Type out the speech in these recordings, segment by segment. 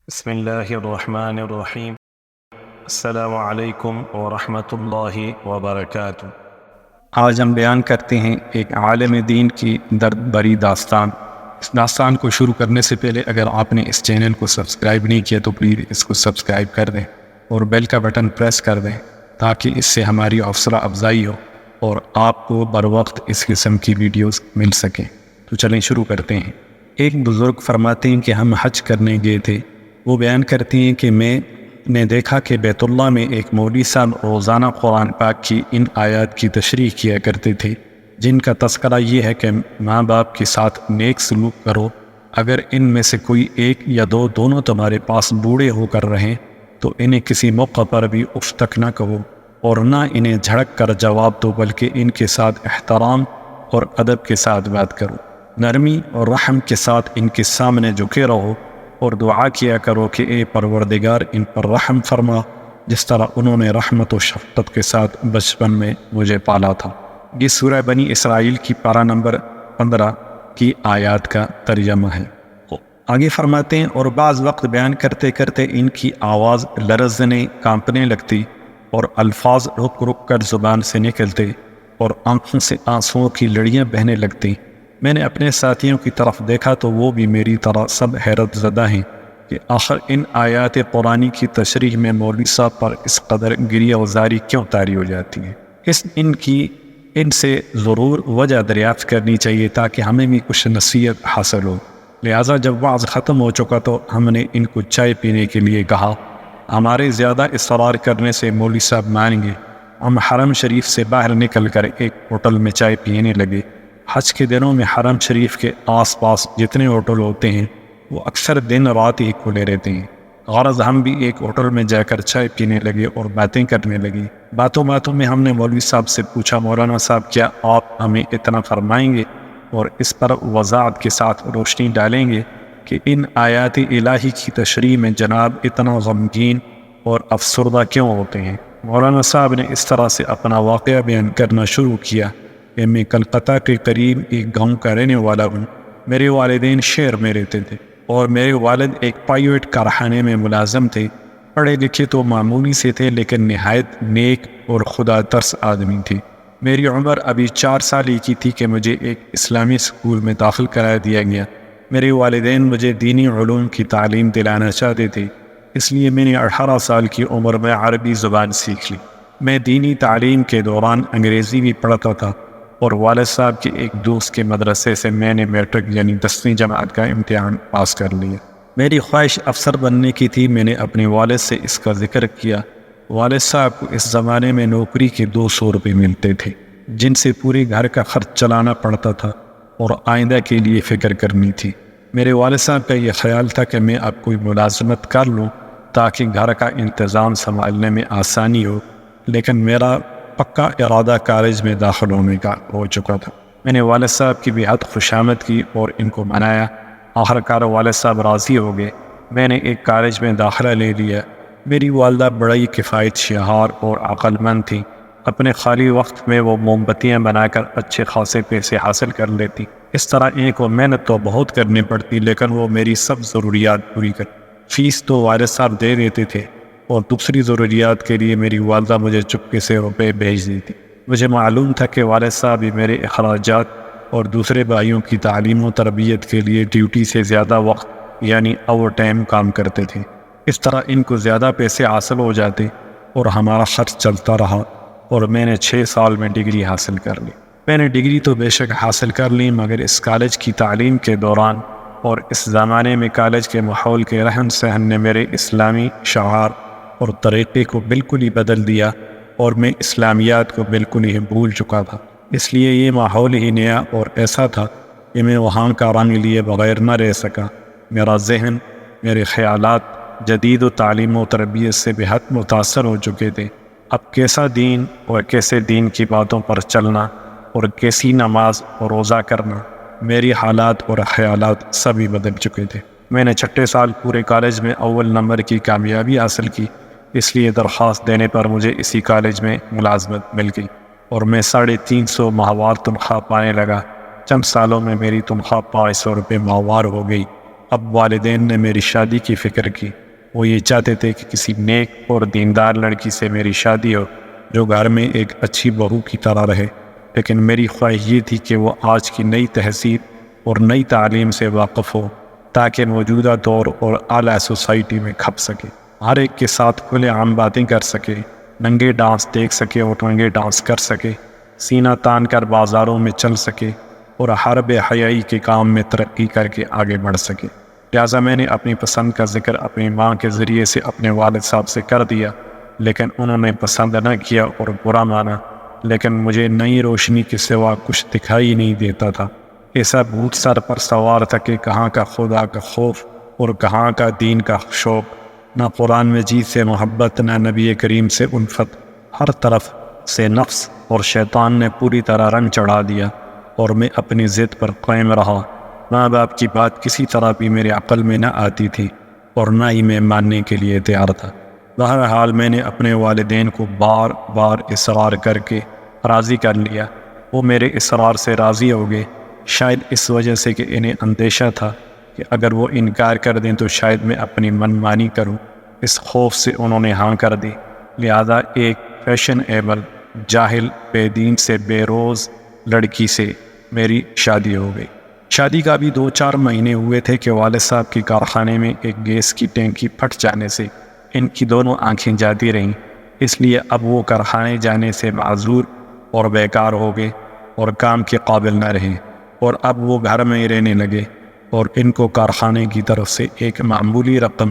بسم اللہ الرحمن الرحیم۔ السلام علیکم ورحمۃ اللہ وبرکاتہ۔ آج ہم بیان کرتے ہیں ایک عالم دین کی درد بھری داستان۔ اس داستان کو شروع کرنے سے پہلے اگر آپ نے اس چینل کو سبسکرائب نہیں کیا تو پلیز اس کو سبسکرائب کر دیں اور بیل کا بٹن پریس کر دیں تاکہ اس سے ہماری حوصلہ افزائی ہو اور آپ کو بر وقت اس قسم کی ویڈیوز مل سکیں۔ تو چلیں شروع کرتے ہیں۔ ایک بزرگ فرماتے ہیں کہ ہم حج کرنے گئے تھے۔ وہ بیان کرتی ہیں کہ میں نے دیکھا کہ بیت اللہ میں ایک مولوی صاحب روزانہ قرآن پاک کی ان آیات کی تشریح کیا کرتے تھے جن کا تذکرہ یہ ہے کہ ماں باپ کے ساتھ نیک سلوک کرو، اگر ان میں سے کوئی ایک یا دونوں تمہارے پاس بوڑھے ہو کر رہیں تو انہیں کسی موقع پر بھی اف تک نہ کہو اور نہ انہیں جھڑک کر جواب دو، بلکہ ان کے ساتھ احترام اور ادب کے ساتھ بات کرو، نرمی اور رحم کے ساتھ ان کے سامنے جھکے رہو اور دعا کیا کرو کہ اے پروردگار ان پر رحم فرما جس طرح انہوں نے رحمت و شفقت کے ساتھ بچپن میں مجھے پالا تھا۔ یہ سورہ بنی اسرائیل کی پارہ نمبر 15 کی آیات کا ترجمہ ہے۔ آگے فرماتے ہیں اور بعض وقت بیان کرتے کرتے ان کی آواز لرزنے کانپنے لگتی اور الفاظ رک رک کر زبان سے نکلتے اور آنکھوں سے آنسوؤں کی لڑیاں بہنے لگتی۔ میں نے اپنے ساتھیوں کی طرف دیکھا تو وہ بھی میری طرح سب حیرت زدہ ہیں کہ آخر ان آیات قرآنی کی تشریح میں مولوی صاحب پر اس قدر گریہ وزاری کیوں طاری ہو جاتی ہے۔ ان سے ضرور وجہ دریافت کرنی چاہیے تاکہ ہمیں بھی کچھ نصیحت حاصل ہو۔ لہٰذا جب وعظ ختم ہو چکا تو ہم نے ان کو چائے پینے کے لیے کہا۔ ہمارے زیادہ اصرار کرنے سے مولوی صاحب مان گئے۔ ہم حرم شریف سے باہر نکل کر ایک ہوٹل میں چائے پینے لگے۔ حج کے دنوں میں حرم شریف کے آس پاس جتنے ہوٹل ہوتے ہیں وہ اکثر دن رات ہی کھلے رہتے ہیں۔ غرض ہم بھی ایک ہوٹل میں جا کر چائے پینے لگے اور باتیں کرنے لگے۔ باتوں میں ہم نے مولوی صاحب سے پوچھا، مولانا صاحب کیا آپ ہمیں اتنا فرمائیں گے اور اس پر وضاحت کے ساتھ روشنی ڈالیں گے کہ ان آیات الہی کی تشریح میں جناب اتنا غمگین اور افسردہ کیوں ہوتے ہیں؟ مولانا صاحب نے اس طرح سے اپنا واقعہ بیان کرنا شروع کیا کہ میں کلکتہ کے قریب ایک گاؤں کا رہنے والا ہوں۔ میرے والدین شہر میں رہتے تھے اور میرے والد ایک پرائیویٹ کارخانے میں ملازم تھے۔ پڑھے لکھے تو معمولی سے تھے لیکن نہایت نیک اور خدا ترس آدمی تھے۔ میری عمر ابھی 4 سال ہی کی تھی کہ مجھے ایک اسلامی اسکول میں داخل کرا دیا گیا۔ میرے والدین مجھے دینی علوم کی تعلیم دلانا چاہتے تھے، اس لیے میں نے 18 سال کی عمر میں عربی زبان سیکھ لی۔ میں دینی تعلیم کے دوران انگریزی بھی پڑھتا تھا اور والد صاحب کے ایک دوست کے مدرسے سے میں نے میٹرک یعنی 10ویں جماعت کا امتحان پاس کر لیا۔ میری خواہش افسر بننے کی تھی۔ میں نے اپنے والد سے اس کا ذکر کیا۔ والد صاحب کو اس زمانے میں نوکری کے 200 روپے ملتے تھے جن سے پورے گھر کا خرچ چلانا پڑتا تھا اور آئندہ کے لیے فکر کرنی تھی۔ میرے والد صاحب کا یہ خیال تھا کہ میں اب کوئی ملازمت کر لوں تاکہ گھر کا انتظام سنبھالنے میں آسانی ہو، لیکن میرا پکا ارادہ کالج میں داخل ہونے کا ہو چکا تھا۔ میں نے والد صاحب کی بہت خوشامد کی اور ان کو منایا۔ آخرکار والد صاحب راضی ہو گئے۔ میں نے ایک کالج میں داخلہ لے لیا۔ میری والدہ بڑی کفایت شعار اور عقل مند تھی۔ اپنے خالی وقت میں وہ موم بتیاں بنا کر اچھے خاصے پیسے حاصل کر لیتی۔ اس طرح ایک کو محنت تو بہت کرنی پڑتی لیکن وہ میری سب ضروریات پوری کر۔ فیس تو والد صاحب دے دیتے تھے اور دوسری ضروریات کے لیے میری والدہ مجھے چپکے سے روپے بھیج دیتی۔ مجھے معلوم تھا کہ والد صاحب بھی میرے اخراجات اور دوسرے بھائیوں کی تعلیم و تربیت کے لیے ڈیوٹی سے زیادہ وقت یعنی اوور ٹائم کام کرتے تھے۔ اس طرح ان کو زیادہ پیسے حاصل ہو جاتے اور ہمارا خرچ چلتا رہا اور میں نے 6 سال میں ڈگری حاصل کر لی۔ میں نے ڈگری تو بے شک حاصل کر لی مگر اس کالج کی تعلیم کے دوران اور اس زمانے میں کالج کے ماحول کے رہن سہن نے میرے اسلامی شعار اور طریقے کو بالکل ہی بدل دیا اور میں اسلامیات کو بالکل ہی بھول چکا تھا۔ اس لیے یہ ماحول ہی نیا اور ایسا تھا کہ میں وہاں کا رنگ لیے بغیر نہ رہ سکا۔ میرا ذہن، میرے خیالات جدید و تعلیم و تربیت سے بہت متاثر ہو چکے تھے۔ اب کیسا دین اور کیسے دین کی باتوں پر چلنا اور کیسی نماز اور روزہ کرنا، میری حالات اور خیالات سبھی بدل چکے تھے۔ میں نے 6 سال پورے کالج میں اول نمبر کی کامیابی حاصل کی، اس لیے درخواست دینے پر مجھے اسی کالج میں ملازمت مل گئی اور میں 350 ماہوار تنخواہ پانے لگا۔ چند سالوں میں میری تنخواہ 500 روپے ماہوار ہو گئی۔ اب والدین نے میری شادی کی فکر کی۔ وہ یہ چاہتے تھے کہ کسی نیک اور دیندار لڑکی سے میری شادی ہو جو گھر میں ایک اچھی بہو کی طرح رہے، لیکن میری خواہش یہ تھی کہ وہ آج کی نئی تہذیب اور نئی تعلیم سے واقف ہو تاکہ موجودہ دور اور اعلیٰ سوسائٹی میں کھپ سکے، ہر ایک کے ساتھ کھلے عام باتیں کر سکے، ننگے ڈانس دیکھ سکے اور رنگے ڈانس کر سکے، سینہ تان کر بازاروں میں چل سکے اور ہر بے حیائی کے کام میں ترقی کر کے آگے بڑھ سکے۔ لہٰذا میں نے اپنی پسند کا ذکر اپنی ماں کے ذریعے سے اپنے والد صاحب سے کر دیا، لیکن انہوں نے پسند نہ کیا اور برا مانا۔ لیکن مجھے نئی روشنی کے سوا کچھ دکھائی نہیں دیتا تھا۔ ایسا بھوت سر پر سوار تھا کہ کہاں کا خدا کا خوف اور کہاں کا دین کا شوق، نہ قرآن مجید سے محبت، نہ نبی کریم سے الفت۔ ہر طرف سے نفس اور شیطان نے پوری طرح رنگ چڑھا دیا اور میں اپنی ضد پر قائم رہا۔ ماں باپ کی بات کسی طرح بھی میرے عقل میں نہ آتی تھی اور نہ ہی میں ماننے کے لیے تیار تھا۔ بہرحال میں نے اپنے والدین کو بار بار اصرار کر کے راضی کر لیا۔ وہ میرے اصرار سے راضی ہو گئے، شاید اس وجہ سے کہ انہیں اندیشہ تھا کہ اگر وہ انکار کر دیں تو شاید میں اپنی من مانی کروں۔ اس خوف سے انہوں نے ہاں کر دی، لہذا ایک فیشن ایبل، جاہل، بے دین سے بے روز لڑکی سے میری شادی ہو گئی۔ شادی کا بھی 2-4 مہینے ہوئے تھے کہ والد صاحب کے کارخانے میں ایک گیس کی ٹینکی پھٹ جانے سے ان کی دونوں آنکھیں جاتی رہیں، اس لیے اب وہ کارخانے جانے سے معذور اور بیکار ہو گئے اور کام کے قابل نہ رہے، اور اب وہ گھر میں ہی رہنے لگے اور ان کو کارخانے کی طرف سے ایک معمولی رقم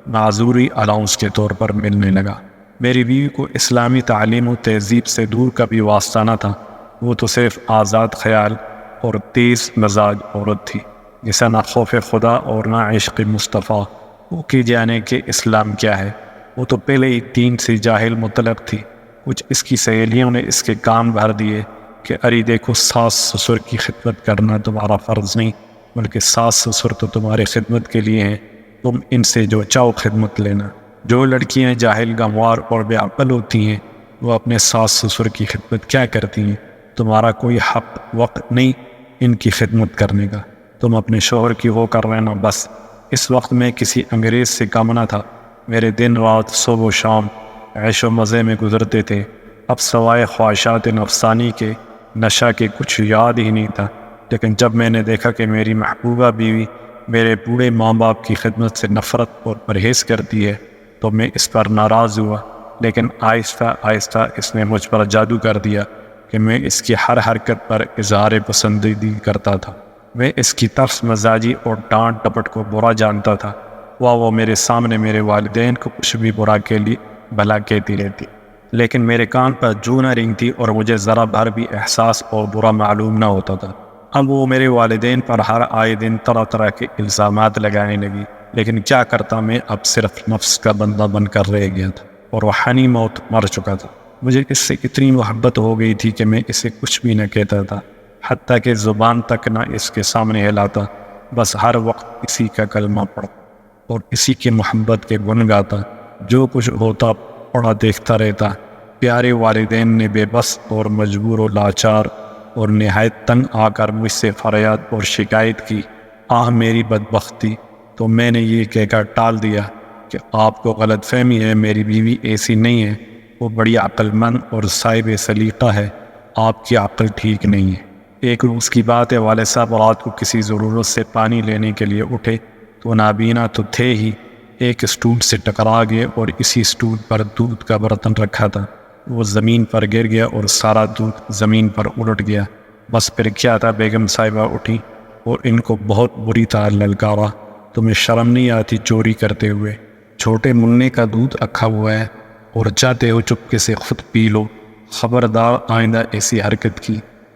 معذوری الاؤنس کے طور پر ملنے لگا۔ میری بیوی کو اسلامی تعلیم و تہذیب سے دور کا بھی واسطہ نہ تھا، وہ تو صرف آزاد خیال اور تیز مزاج عورت تھی جسے نہ خوف خدا اور نہ عشق مصطفیٰ۔ وہ کی جانے کہ اسلام کیا ہے، وہ تو پہلے ہی دین سے جاہل مطلق تھی۔ کچھ اس کی سہیلیوں نے اس کے کام بھر دیے کہ ارے دیکھو، ساس سسر کی خدمت کرنا تمہارا فرض نہیں بلکہ ساس سسر تو تمہاری خدمت کے لیے ہیں، تم ان سے جو چاہو خدمت لینا۔ جو لڑکیاں جاہل، گنوار اور بے عقل ہوتی ہیں وہ اپنے ساس سسر کی خدمت کیا کرتی ہیں؟ تمہارا کوئی حق وقت نہیں ان کی خدمت کرنے کا، تم اپنے شوہر کی وہ کر رہنا بس۔ اس وقت میں کسی انگریز سے کم نہ تھا، میرے دن رات، صبح و شام عیش و مزے میں گزرتے تھے۔ اب سوائے خواہشات نفسانی کے نشہ کے کچھ یاد ہی نہیں تھا۔ لیکن جب میں نے دیکھا کہ میری محبوبہ بیوی میرے بوڑھے ماں باپ کی خدمت سے نفرت اور پرہیز کرتی ہے تو میں اس پر ناراض ہوا، لیکن آہستہ آہستہ اس نے مجھ پر جادو کر دیا کہ میں اس کی ہر حرکت پر اظہار پسندیدگی کرتا تھا۔ میں اس کی ترس مزاجی اور ڈانٹ ڈپٹ کو برا جانتا تھا۔ وہ میرے سامنے میرے والدین کو کچھ بھی برا کے لیے بھلا کہتی رہتی، لیکن میرے کان پر جوں نہ رینگتی اور مجھے ذرا بھر بھی احساس اور برا معلوم نہ ہوتا تھا۔ اب وہ میرے والدین پر ہر آئے دن طرح طرح کے الزامات لگانے لگی، لیکن کیا کرتا، میں اب صرف نفس کا بندہ بن کر رہ گیا تھا اور روحانی موت مر چکا تھا۔ مجھے اس سے اتنی محبت ہو گئی تھی کہ میں اسے کچھ بھی نہ کہتا تھا، حتیٰ کہ زبان تک نہ اس کے سامنے ہلاتا، بس ہر وقت اسی کا کلمہ پڑھتا اور اسی کی محبت کے گن گاتا، جو کچھ ہوتا پڑا دیکھتا رہتا۔ پیارے والدین نے بے بس اور مجبور و لاچار اور نہایت تنگ آ کر مجھ سے فریاد اور شکایت کی۔ آہ میری بدبختی! تو میں نے یہ کہہ کر ٹال دیا کہ آپ کو غلط فہمی ہے، میری بیوی ایسی نہیں ہے، وہ بڑی عقل مند اور صاحب سلیقہ ہے، آپ کی عقل ٹھیک نہیں ہے۔ ایک روز کی بات ہے، والد صاحب رات کو کسی ضرورت سے پانی لینے کے لیے اٹھے تو نابینا تو تھے ہی، ایک اسٹول سے ٹکرا گئے اور اسی اسٹول پر دودھ کا برتن رکھا تھا، وہ زمین پر گر گیا اور سارا دودھ زمین پر الٹ گیا۔ بس پھر کیا تھا، بیگم صاحبہ اٹھی اور ان کو بہت بری طرح للکارا، تمہیں شرم نہیں آتی چوری کرتے ہوئے؟ چھوٹے منع کا دودھ رکھا ہوا ہے اور چاہتے ہو چپکے سے خود پی لو، خبردار آئندہ ایسی حرکت کی،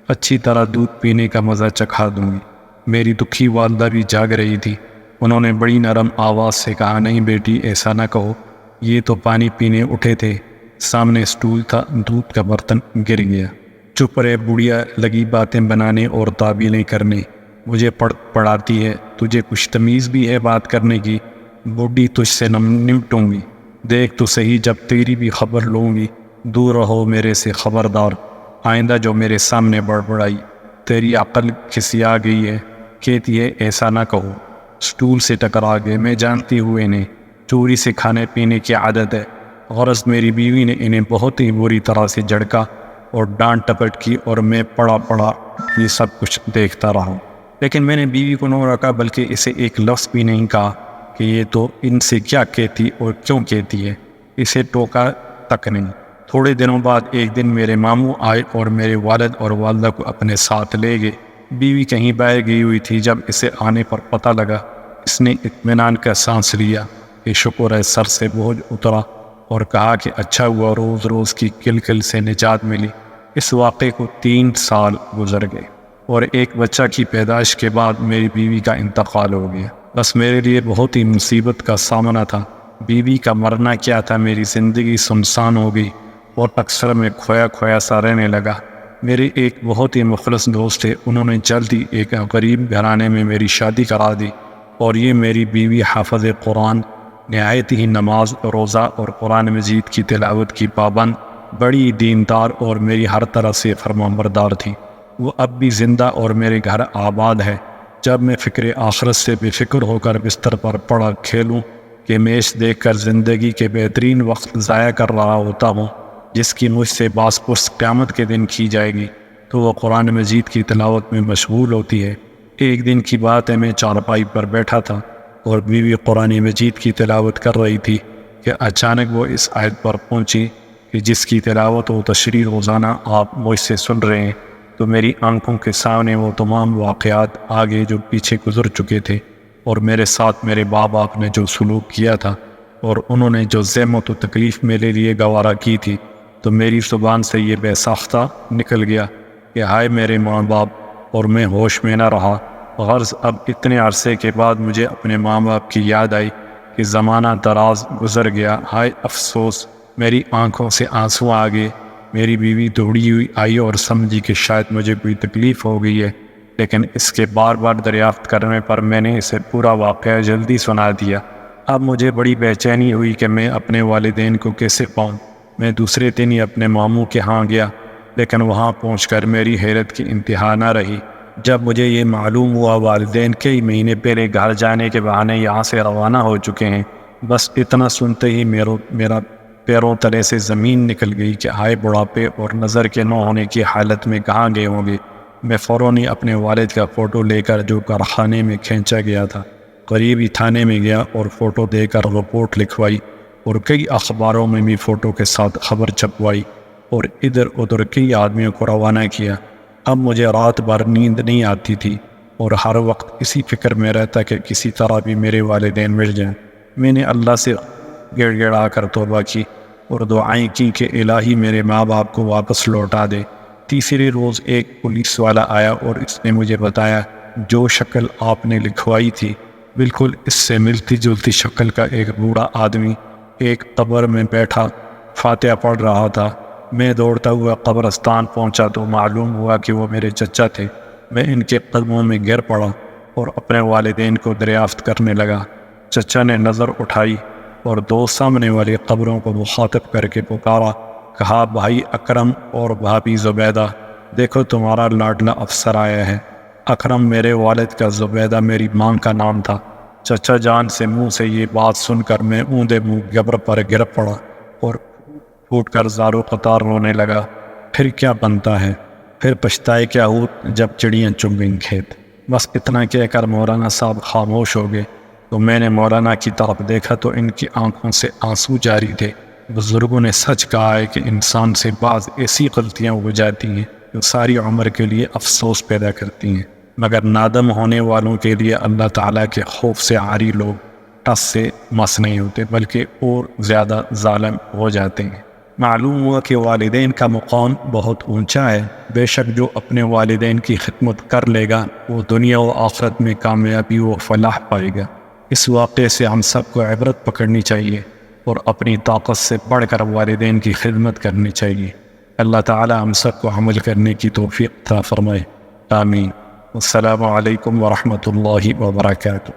اچھی طرح دودھ پینے کا مزہ چکھا دوں گی۔ میری دکھی والدہ بھی جاگ رہی تھی، انہوں نے بڑی نرم آواز سے کہا، نہیں بیٹی ایسا نہ کہو، یہ تو پانی پینے اٹھے تھے، سامنے اسٹول تھا، دودھ کا برتن گر گیا۔ چپ رہے بڑھیا، لگی باتیں بنانے اور تعبیریں کرنے، مجھے پڑھاتی ہے، تجھے کچھ تمیز بھی ہے بات کرنے کی؟ بوڈھی تجھ سے نمٹوں گی، دیکھ تو صحیح، جب تیری بھی خبر لوں گی، دور رہو میرے سے، خبردار، آئندہ جو میرے سامنے بڑبڑائی۔ تیری عقل کھسیا گئی ہے، کہتی ہے ایسا نہ کہو، سٹول سے ٹکرا گئے۔ میں جانتی ہوں انہیں چوری سے کھانے پینے کی عادت ہے، غرض میری بیوی نے انہیں بہت ہی بری طرح سے جھڑکا اور ڈانٹ ٹپٹ کی، اور میں پڑا یہ سب کچھ دیکھتا رہا۔ لیکن میں نے بیوی کو نہ روکا، بلکہ اسے ایک لفظ بھی نہیں کہا کہ یہ تو ان سے کیا کہتی اور کیوں کہتی ہے، اسے ٹوکا تک نہیں۔ تھوڑے دنوں بعد ایک دن میرے ماموں آئے اور میرے والد اور والدہ کو اپنے ساتھ لے گئے۔ بیوی کہیں باہر گئی ہوئی تھی۔ جب اسے آنے پر پتہ لگا، اس نے اطمینان کا سانس لیا کہ شکر ہے سر سے بوجھ اترا، اور کہا کہ اچھا ہوا روز روز کی کل سے نجات ملی۔ اس واقعے کو 3 سال گزر گئے، اور ایک بچہ کی پیدائش کے بعد میری بیوی کا انتقال ہو گیا۔ بس میرے لیے بہت ہی مصیبت کا سامنا تھا۔ بیوی کا مرنا کیا تھا، میری زندگی سنسان ہو گئی اور اکثر میں کھویا سا رہنے لگا۔ میرے ایک بہت ہی مخلص دوست تھے، انہوں نے جلد ہی ایک غریب گھرانے میں میری شادی کرا دی، اور یہ میری بیوی حافظ قرآن، نہایت ہی نماز روزہ اور قرآن مجید کی تلاوت کی پابند، بڑی دیندار اور میری ہر طرح سے فرمانبردار تھی۔ وہ اب بھی زندہ اور میرے گھر آباد ہے۔ جب میں فکر آخرت سے بے فکر ہو کر بستر پر پڑا کھیلوں کہ میچ دیکھ کر زندگی کے بہترین وقت ضائع کر رہا ہوتا ہوں، جس کی مجھ سے باز پرس قیامت کے دن کی جائے گی، تو وہ قرآن مجید کی تلاوت میں مشغول ہوتی ہے۔ ایک دن کی بات ہے، میں چارپائی پر بیٹھا تھا اور بیوی قرآن مجید کی تلاوت کر رہی تھی کہ اچانک وہ اس آیت پر پہنچی کہ جس کی تلاوت و تشریح روزانہ آپ مجھ سے سن رہے ہیں، تو میری آنکھوں کے سامنے وہ تمام واقعات آگے جو پیچھے گزر چکے تھے، اور میرے ساتھ میرے ماں باپ نے جو سلوک کیا تھا، اور انہوں نے جو زحمت و تکلیف میرے لیے گوارا کی تھی، تو میری زبان سے یہ بے ساختہ نکل گیا کہ ہائے میرے ماں باپ، اور میں ہوش میں نہ رہا۔ غرض اب اتنے عرصے کے بعد مجھے اپنے ماں باپ کی یاد آئی کہ زمانہ دراز گزر گیا، ہائے افسوس۔ میری آنکھوں سے آنسو آ گئے۔ میری بیوی دوڑی ہوئی آئی اور سمجھی کہ شاید مجھے کوئی تکلیف ہو گئی ہے، لیکن اس کے بار بار دریافت کرنے پر میں نے اسے پورا واقعہ جلدی سنا دیا۔ اب مجھے بڑی بے چینی ہوئی کہ میں اپنے والدین کو کیسے پاؤں۔ میں دوسرے دن ہی اپنے ماموں کے ہاں گیا، لیکن وہاں پہنچ کر میری حیرت کی انتہا نہ رہی جب مجھے یہ معلوم ہوا والدین کئی مہینے پہلے گھر جانے کے بہانے یہاں سے روانہ ہو چکے ہیں۔ بس اتنا سنتے ہی میرا پیروں تلے سے زمین نکل گئی کہ ہائے بڑھاپے اور نظر کے نہ ہونے کی حالت میں کہاں گئے ہوں گے۔ میں فوراً ہی اپنے والد کا فوٹو لے کر جو کارخانے میں کھینچا گیا تھا، قریبی تھانے میں گیا اور فوٹو دے کر رپورٹ لکھوائی، اور کئی اخباروں میں بھی فوٹو کے ساتھ خبر چھپوائی، اور ادھر ادھر کئی آدمیوں کو روانہ کیا۔ اب مجھے رات بھر نیند نہیں آتی تھی، اور ہر وقت اسی فکر میں رہتا کہ کسی طرح بھی میرے والدین مل جائیں۔ میں نے اللہ سے گڑ گڑا کر توبہ کی اور دعائیں کی کہ الہی میرے ماں باپ کو واپس لوٹا دے۔ تیسرے روز ایک پولیس والا آیا اور اس نے مجھے بتایا جو شکل آپ نے لکھوائی تھی، بالکل اس سے ملتی جلتی شکل کا ایک بوڑھا آدمی ایک قبر میں بیٹھا فاتحہ پڑھ رہا تھا۔ میں دوڑتا ہوا قبرستان پہنچا تو معلوم ہوا کہ وہ میرے چچا تھے۔ میں ان کے قدموں میں گر پڑا اور اپنے والدین کو دریافت کرنے لگا۔ چچا نے نظر اٹھائی اور 2 سامنے والی قبروں کو مخاطب کر کے پکارا، کہا بھائی اکرم اور بھابھی زبیدہ، دیکھو تمہارا لاڈلا افسر آیا ہے۔ اکرم میرے والد کا، زبیدہ میری ماں کا نام تھا۔ چچا جان سے منہ سے یہ بات سن کر میں اوندے منہ قبر پر گر پڑا اور پھوٹ کر زارو قطار رونے لگا۔ پھر کیا بنتا ہے، پھر پچھتائے کیا ہو جب چڑیاں چگ گئیں کھیت۔ بس اتنا کہہ کر مولانا صاحب خاموش ہو گئے، تو میں نے مولانا کی طرف دیکھا تو ان کی آنکھوں سے آنسو جاری تھے۔ بزرگوں نے سچ کہا ہے کہ انسان سے بعض ایسی غلطیاں ہو جاتی ہیں جو ساری عمر کے لیے افسوس پیدا کرتی ہیں، مگر نادم ہونے والوں کے لیے اللہ تعالیٰ کے خوف سے عاری لوگ ٹس سے مس نہیں ہوتے، بلکہ اور زیادہ ظالم ہو جاتے ہیں۔ معلوم ہوا کہ والدین کا مقام بہت اونچا ہے۔ بے شک جو اپنے والدین کی خدمت کر لے گا وہ دنیا و آخرت میں کامیابی و فلاح پائے گا۔ اس واقعے سے ہم سب کو عبرت پکڑنی چاہیے اور اپنی طاقت سے بڑھ کر والدین کی خدمت کرنی چاہیے۔ اللہ تعالی ہم سب کو عمل کرنے کی توفیق عطا فرمائے، آمین۔ السلام علیکم ورحمۃ اللہ وبرکاتہ۔